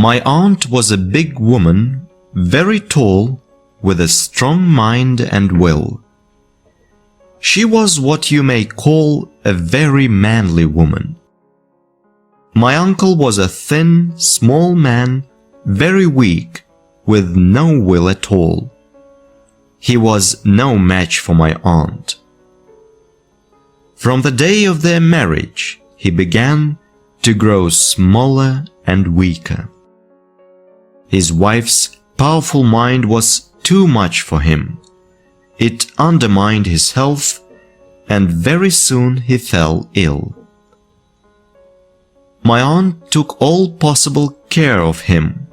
My aunt was a big woman, very tall, with a strong mind and will. She was what you may call a very manly woman. My uncle was a thin, small man, very weak, with no will at all. He was no match for my aunt. From the day of their marriage, he began to grow smaller and weaker. His wife's powerful mind was too much for him. It undermined his health, and very soon he fell ill. My aunt took all possible care of him.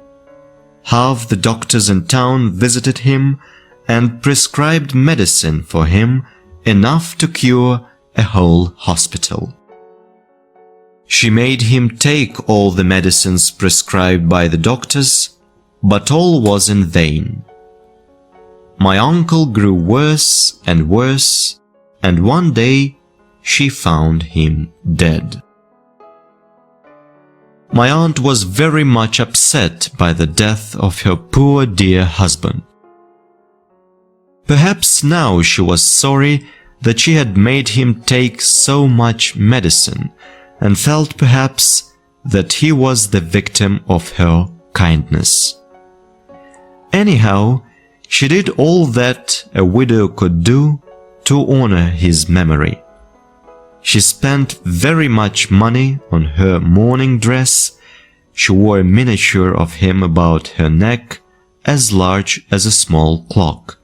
Half the doctors in town visited him and prescribed medicine for him, enough to cure a whole hospital. She made him take all the medicines prescribed by the doctors, but all was in vain. My uncle grew worse and worse, and one day she found him dead. My aunt was very much upset by the death of her poor dear husband. Perhaps now she was sorry that she had made him take so much medicine, and felt perhaps that he was the victim of her kindness. Anyhow, she did all that a widow could do to honor his memory. She spent very much money on her mourning dress. She wore a miniature of him about her neck, as large as a small clock,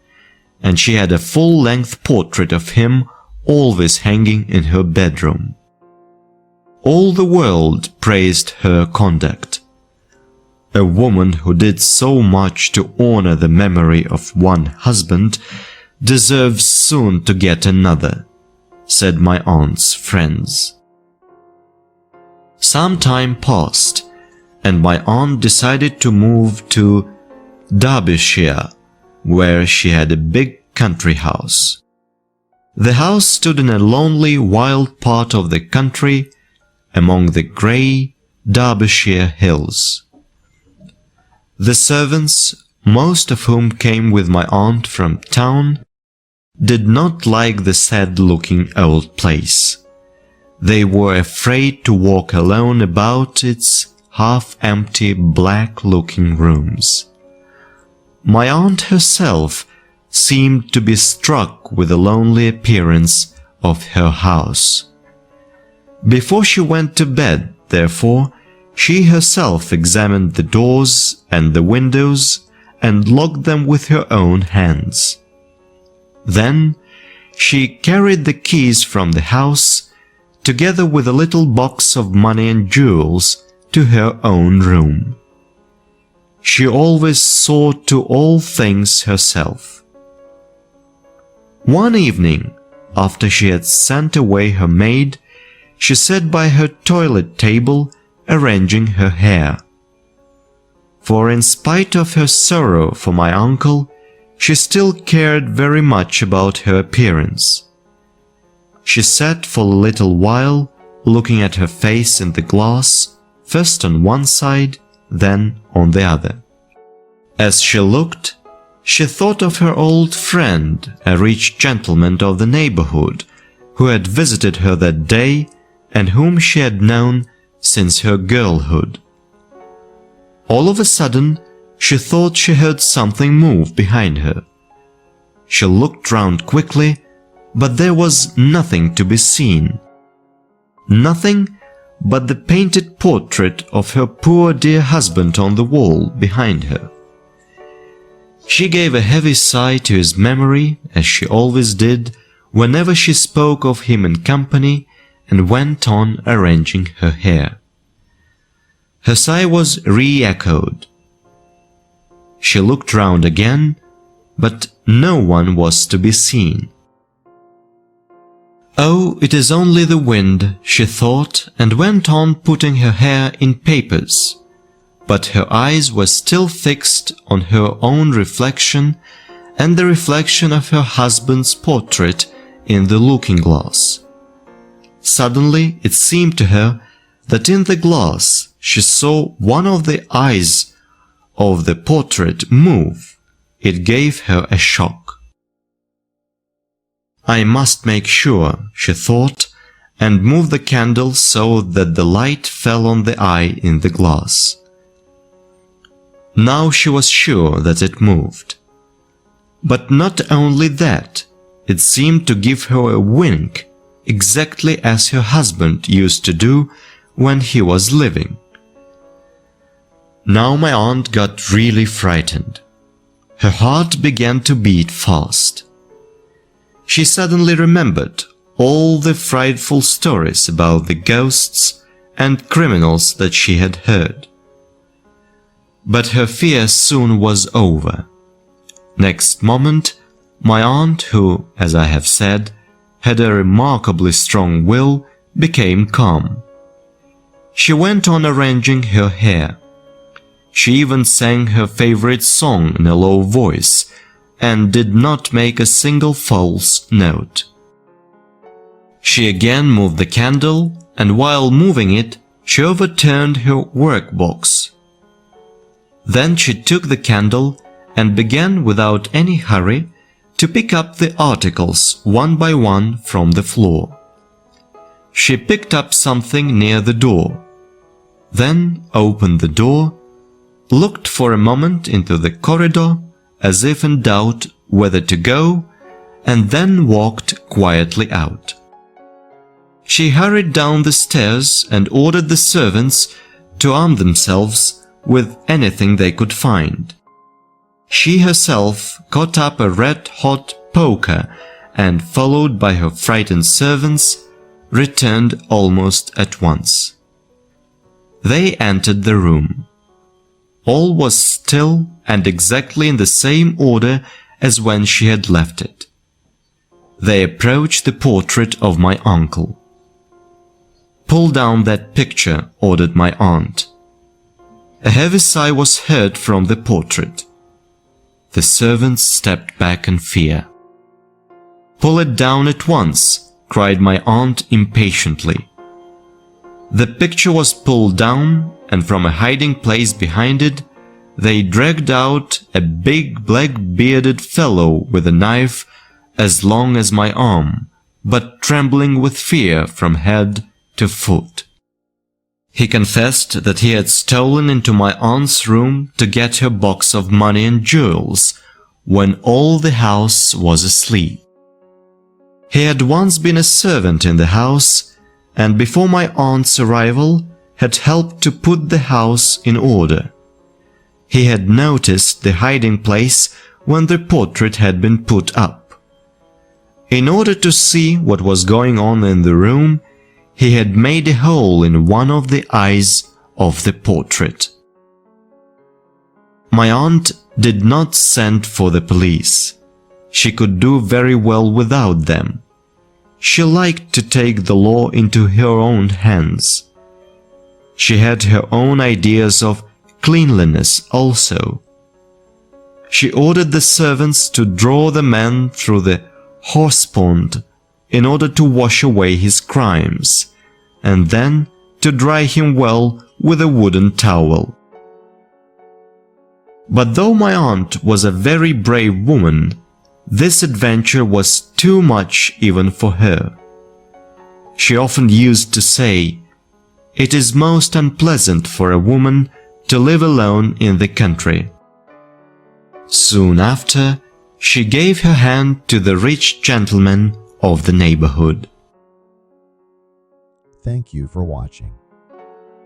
and she had a full-length portrait of him always hanging in her bedroom. All the world praised her conduct. A woman who did so much to honor the memory of one husband deserves soon to get another, said my aunt's friends. Some time passed, and my aunt decided to move to Derbyshire, where she had a big country house. The house stood in a lonely, wild part of the country, among the grey Derbyshire hills. The servants, most of whom came with my aunt from town, did not like the sad-looking old place. They were afraid to walk alone about its half-empty, black-looking rooms. My aunt herself seemed to be struck with the lonely appearance of her house. Before she went to bed, therefore, she herself examined the doors and the windows and locked them with her own hands. Then she carried the keys from the house, together with a little box of money and jewels, to her own room. She always saw to all things herself. One evening, after she had sent away her maid, she sat by her toilet table arranging her hair. For in spite of her sorrow for my uncle, she still cared very much about her appearance. She sat for a little while, looking at her face in the glass, first on one side, then on the other. As she looked, she thought of her old friend, a rich gentleman of the neighborhood, who had visited her that day and whom she had known since her girlhood. All of a sudden, she thought she heard something move behind her. She looked round quickly, but there was nothing to be seen. Nothing but the painted portrait of her poor dear husband on the wall behind her. She gave a heavy sigh to his memory, as she always did whenever she spoke of him in company, and went on arranging her hair. Her sigh was re-echoed. She looked round again, but no one was to be seen. "Oh, it is only the wind," she thought, and went on putting her hair in papers. But her eyes were still fixed on her own reflection and the reflection of her husband's portrait in the looking-glass. Suddenly it seemed to her that in the glass she saw one of the eyes of the portrait move. It gave her a shock. I must make sure, she thought, and moved the candle so that the light fell on the eye in the glass. Now she was sure that it moved. But not only that, it seemed to give her a wink, exactly as her husband used to do when he was living. Now my aunt got really frightened. Her heart began to beat fast. She suddenly remembered all the frightful stories about the ghosts and criminals that she had heard. But her fear soon was over. Next moment, my aunt, who, as I have said, had a remarkably strong will, became calm. She went on arranging her hair. She even sang her favorite song in a low voice and did not make a single false note. She again moved the candle, and while moving it, she overturned her workbox. Then she took the candle and began without any hurry to pick up the articles one by one from the floor. She picked up something near the door, then opened the door, looked for a moment into the corridor as if in doubt whether to go, and then walked quietly out. She hurried down the stairs and ordered the servants to arm themselves with anything they could find. She herself caught up a red-hot poker and, followed by her frightened servants, returned almost at once. They entered the room. All was still and exactly in the same order as when she had left it. They approached the portrait of my uncle. "Pull down that picture," ordered my aunt. A heavy sigh was heard from the portrait. The servants stepped back in fear. "Pull it down at once," cried my aunt impatiently. The picture was pulled down, and from a hiding place behind it, they dragged out a big black-bearded fellow with a knife as long as my arm, but trembling with fear from head to foot. He confessed that he had stolen into my aunt's room to get her box of money and jewels when all the house was asleep. He had once been a servant in the house, and before my aunt's arrival had helped to put the house in order. He had noticed the hiding place when the portrait had been put up. In order to see what was going on in the room, he had made a hole in one of the eyes of the portrait. My aunt did not send for the police. She could do very well without them. She liked to take the law into her own hands. She had her own ideas of cleanliness also. She ordered the servants to draw the man through the horse pond in order to wash away his crimes, and then to dry him well with a wooden towel. But though my aunt was a very brave woman, this adventure was too much even for her. She often used to say, "It is most unpleasant for a woman to live alone in the country." Soon after, she gave her hand to the rich gentleman of the neighborhood. Thank you for watching.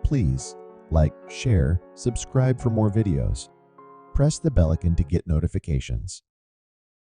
Please like, share, subscribe for more videos. Press the bell icon to get notifications.